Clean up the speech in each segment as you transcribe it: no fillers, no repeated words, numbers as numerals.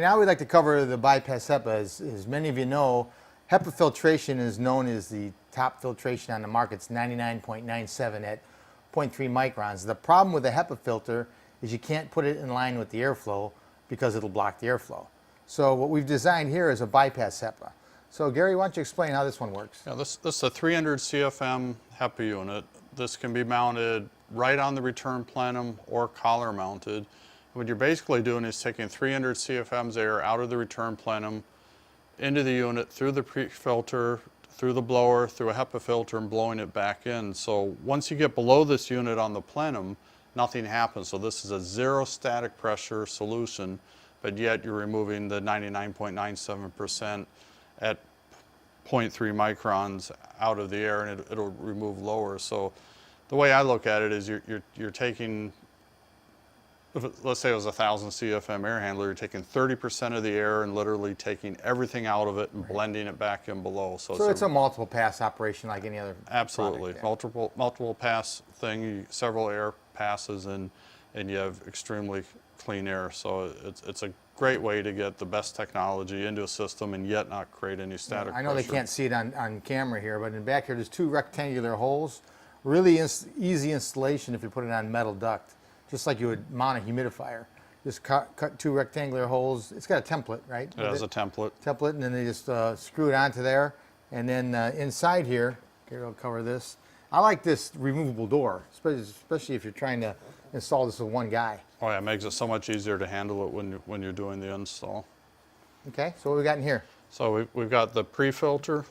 now we'd like to cover the bypass HEPA. As many of you know, HEPA filtration is known as the top filtration on the market. It's 99.97 at 0.3 microns. The problem with the HEPA filter is you can't put it in line with the airflow because it'll block the airflow. So what we've designed here is a bypass HEPA. So Gary, why don't you explain how this one works? Yeah, this is a 300 CFM HEPA unit. This can be mounted right on the return plenum or collar mounted. What you're basically doing is taking 300 CFM's air out of the return plenum into the unit through the pre-filter, through the blower, through a HEPA filter, and blowing it back in. So once you get below this unit on the plenum, nothing happens. So this is a zero static pressure solution, but yet you're removing the 99.97% at 0.3 microns out of the air, and it'll remove lower. So the way I look at it is you're taking, let's say it was a 1,000 CFM air handler, you're taking 30% of the air and literally taking everything out of it and blending it back in below. So it's a multiple pass operation like any other absolutely product, yeah. multiple pass thing, several air passes, and you have extremely clean air. So it's a great way to get the best technology into a system and yet not create any static I know pressure. they can't see it on camera here, but in the back here there's two rectangular holes. Really easy installation if you put it on metal duct, just like you would mount a humidifier. Just cut two rectangular holes. It's got a template, right? It has a template. And then they just screw it onto there. And then inside here, here I'll cover this. I like this removable door, especially if you're trying to install this with one guy. Oh yeah, it makes it so much easier to handle it when you're doing the install. Okay, so what we got in here? So we've got the pre-filter,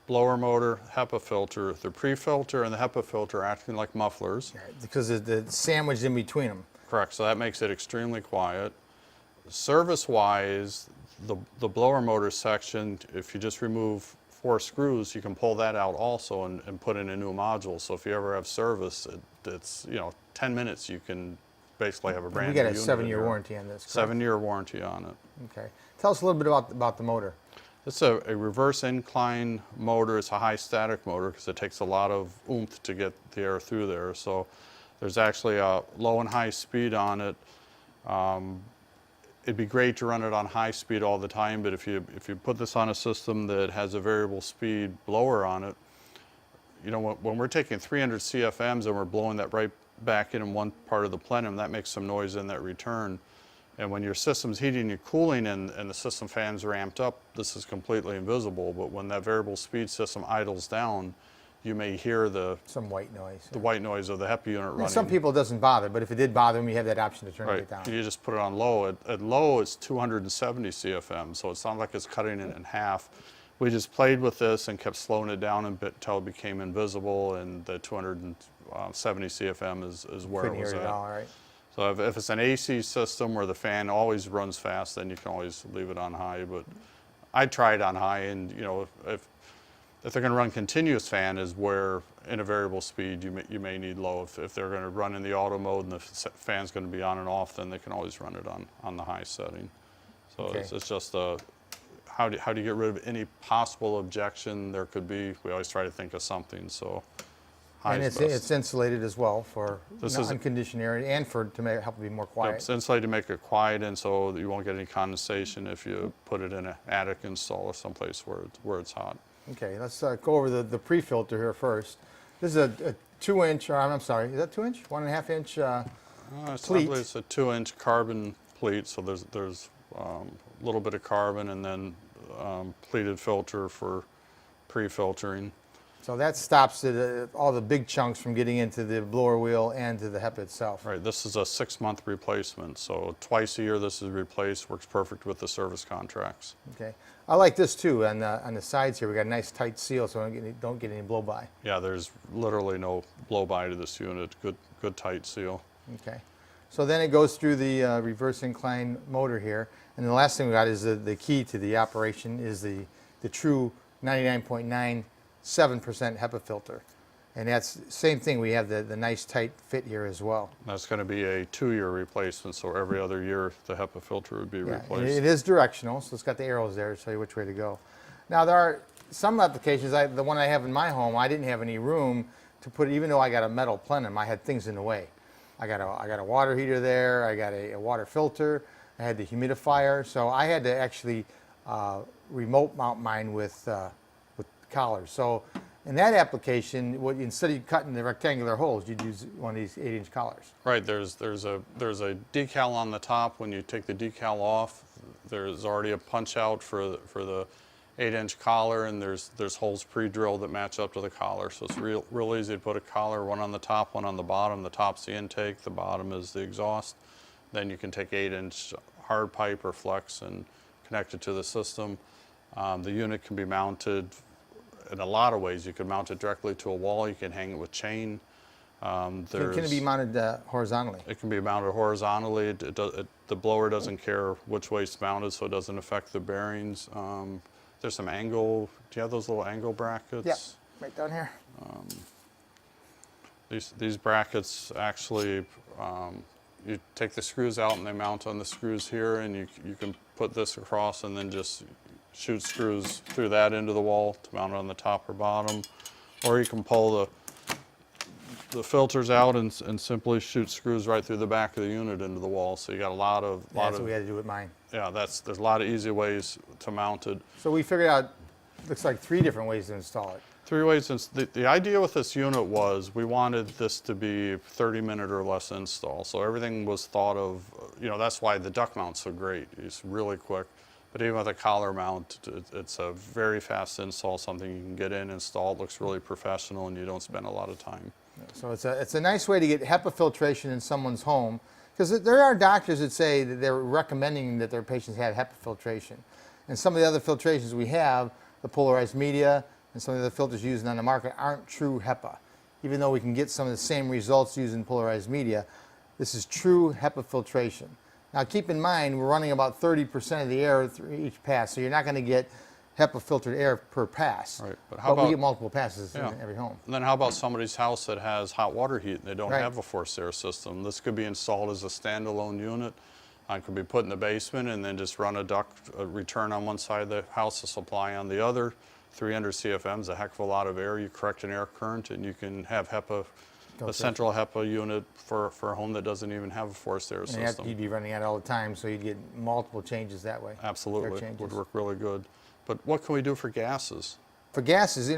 blower motor, HEPA filter. The pre-filter and the HEPA filter are acting like mufflers. Because the sandwiched in between them. Correct, so that makes it extremely quiet. Service-wise, the blower motor section, if you just remove 4 screws, you can pull that out also and put in a new module. So if you ever have service, it's 10 minutes you can basically have a brand new unit. We got a 7-year warranty on this, correct? 7-year warranty on it. Okay. Tell us a little bit about the motor. It's a reverse incline motor. It's a high static motor because it takes a lot of oomph to get the air through there. So there's actually a low and high speed on it. It'd be great to run it on high speed all the time, but if you put this on a system that has a variable speed blower on it, when we're taking 300 CFMs and we're blowing that right back in one part of the plenum, that makes some noise in that return. And when your system's heating and cooling and the system fans are amped up, this is completely invisible. But when that variable speed system idles down, you may hear some white noise. The white noise of the HEPA unit running. Some people it doesn't bother, but if it did bother them, you have that option to turn it down. You just put it on low. At low, it's 270 CFM, so it's not like it's cutting it in half. We just played with this and kept slowing it down until it became invisible, and the 270 CFM is where it was at. Couldn't hear it at all, right? So if it's an AC system where the fan always runs fast, then you can always leave it on high. But I tried on high, and if they're going to run continuous fan is where in a variable speed you may need low. If they're going to run in the auto mode and the fan's going to be on and off, then they can always run it on the high setting. So okay. It's just how do you get rid of any possible objection there could be. We always try to think of something. So. And it's insulated as well for unconditioned air and to help it be more quiet. Yep, it's insulated to make it quiet, and so you won't get any condensation if you put it in an attic install or someplace where it's hot. Okay, let's go over the pre-filter here first. This is a 2-inch, I'm sorry, is that 2-inch? 1.5 inch pleat? It's a 2-inch carbon pleat, so there's a little bit of carbon and then pleated filter for pre-filtering. So that stops all the big chunks from getting into the blower wheel and to the HEPA itself. Right, this is a 6-month replacement, so twice a year this is replaced, works perfect with the service contracts. Okay, I like this too. On the sides here, we got a nice tight seal so I don't get any blow by. Yeah, there's literally no blow by to this unit, good tight seal. Okay, so then it goes through the reverse incline motor here, and the last thing we got is the key to the operation is the true 99.97% HEPA filter. And that's the same thing, we have the nice tight fit here as well. That's going to be a 2-year replacement, so every other year the HEPA filter would be replaced. It is directional, so it's got the arrows there to show you which way to go. Now there are some applications, the one I have in my home, I didn't have any room to put, even though I got a metal plenum, I had things in the way. I got a water heater there, I got a water filter, I had the humidifier, so I had to actually remote mount mine with collars. So in that application, instead of cutting the rectangular holes, you'd use one of these 8-inch collars. Right, there's a decal on the top. When you take the decal off, there's already a punch out for the 8-inch collar, and there's holes pre-drilled that match up to the collar. So it's real easy to put a collar, one on the top, one on the bottom. The top's the intake, the bottom is the exhaust. Then you can take 8-inch hard pipe or flex and connect it to the system. The unit can be mounted in a lot of ways. You can mount it directly to a wall. You can hang it with chain. Can it be mounted horizontally? It can be mounted horizontally. The blower doesn't care which way it's mounted, so it doesn't affect the bearings. There's some angle. Do you have those little angle brackets? Yep, right down here. These brackets actually, you take the screws out and they mount on the screws here, and you can put this across and then just shoot screws through that into the wall to mount it on the top or bottom. Or you can pull the filters out and simply shoot screws right through the back of the unit into the wall. So you got a lot of That's what we had to do with mine. Yeah, there's a lot of easy ways to mount it. So we figured out, looks like 3 different ways to install it. 3 ways. The idea with this unit was we wanted this to be 30-minute or less install. So everything was thought of, that's why the duck mount's so great. It's really quick. But even with a collar mount, it's a very fast install, something you can get in, install. It looks really professional, and you don't spend a lot of time. So it's a nice way to get HEPA filtration in someone's home, because there are doctors that say that they're recommending that their patients have HEPA filtration. And some of the other filtrations we have, the polarized media, and some of the filters used on the market aren't true HEPA. Even though we can get some of the same results using polarized media, this is true HEPA filtration. Now keep in mind, we're running about 30% of the air through each pass, so you're not going to get HEPA filtered air per pass. Right, but we get multiple passes in every home. And then how about somebody's house that has hot water heat and they don't Right. have a forced air system? This could be installed as a standalone unit. It could be put in the basement and then just run a duct return on one side of the house, a supply on the other. 300 CFM's a heck of a lot of air. You correct an air current and you can have HEPA, a central HEPA unit for a home that doesn't even have a forced air system. You'd be running that all the time, so you'd get multiple changes that way. Absolutely, would work really good. But what can we do for gases? For gases,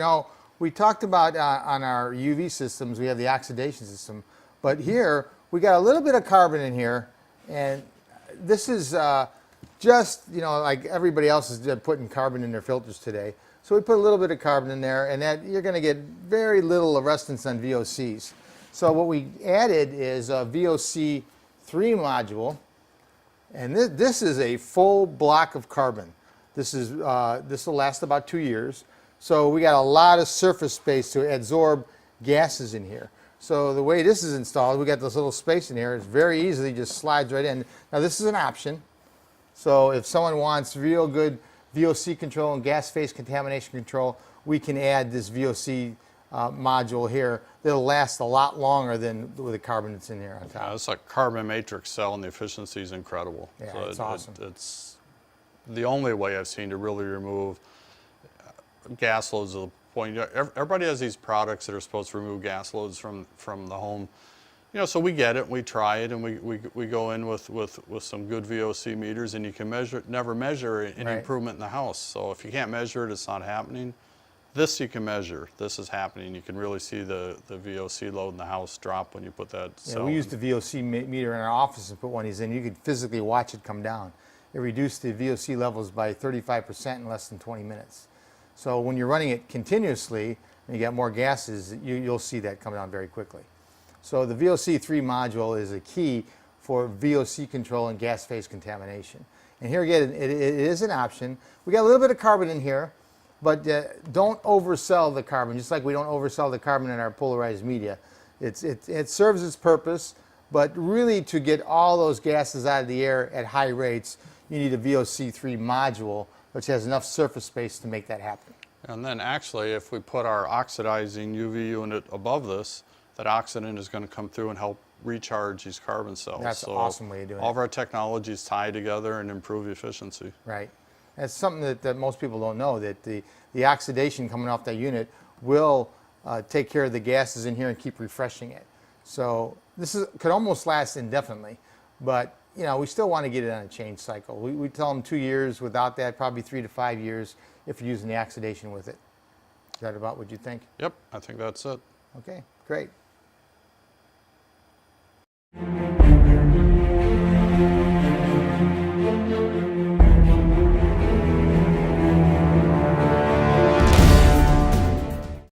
we talked about on our UV systems, we have the oxidation system. But here, we got a little bit of carbon in here. And this is just, like everybody else is putting carbon in their filters today. So we put a little bit of carbon in there, and that you're going to get very little arrestance on VOCs. So what we added is a VOC3 module. And this is a full block of carbon. This will last about 2 years. So we got a lot of surface space to absorb gases in here. So the way this is installed, we got this little space in here. It's very easily just slides right in. Now this is an option. So if someone wants real good VOC control and gas phase contamination control, we can add this VOC module here. That'll last a lot longer than with the carbon that's in here on top. Yeah, it's like carbon matrix cell, and the efficiency is incredible. Yeah, so it's awesome. It's the only way I've seen to really remove gas loads to the point. Everybody has these products that are supposed to remove gas loads from the home. So we get it, we try it, and we go in with some good VOC meters, and you can never measure any improvement in the house. So if you can't measure it, it's not happening. This you can measure. This is happening. You can really see the VOC load in the house drop when you put that cell we used the VOC meter in our office and put one of these in. You could physically watch it come down. It reduced the VOC levels by 35% in less than 20 minutes. So when you're running it continuously and you get more gases, you'll see that come down very quickly. So the VOC3 module is a key for VOC control and gas phase contamination. And here again, it is an option. We got a little bit of carbon in here, but don't oversell the carbon, just like we don't oversell the carbon in our polarized media. It serves its purpose, but really to get all those gases out of the air at high rates, you need a VOC3 module, which has enough surface space to make that happen. And then actually, if we put our oxidizing UV unit above this, that oxidant is going to come through and help recharge these carbon cells. That's an awesome way of doing it. All of our technologies tie together and improve efficiency. Right. That's something that most people don't know, that the oxidation coming off that unit will take care of the gases in here and keep refreshing it. So this could almost last indefinitely, but you know, we still want to get it on a change cycle. We tell them 2 years. Without that, probably 3 to 5 years if you're using the oxidation with it. Is that about what you think? Yep, I think that's it. Okay, great.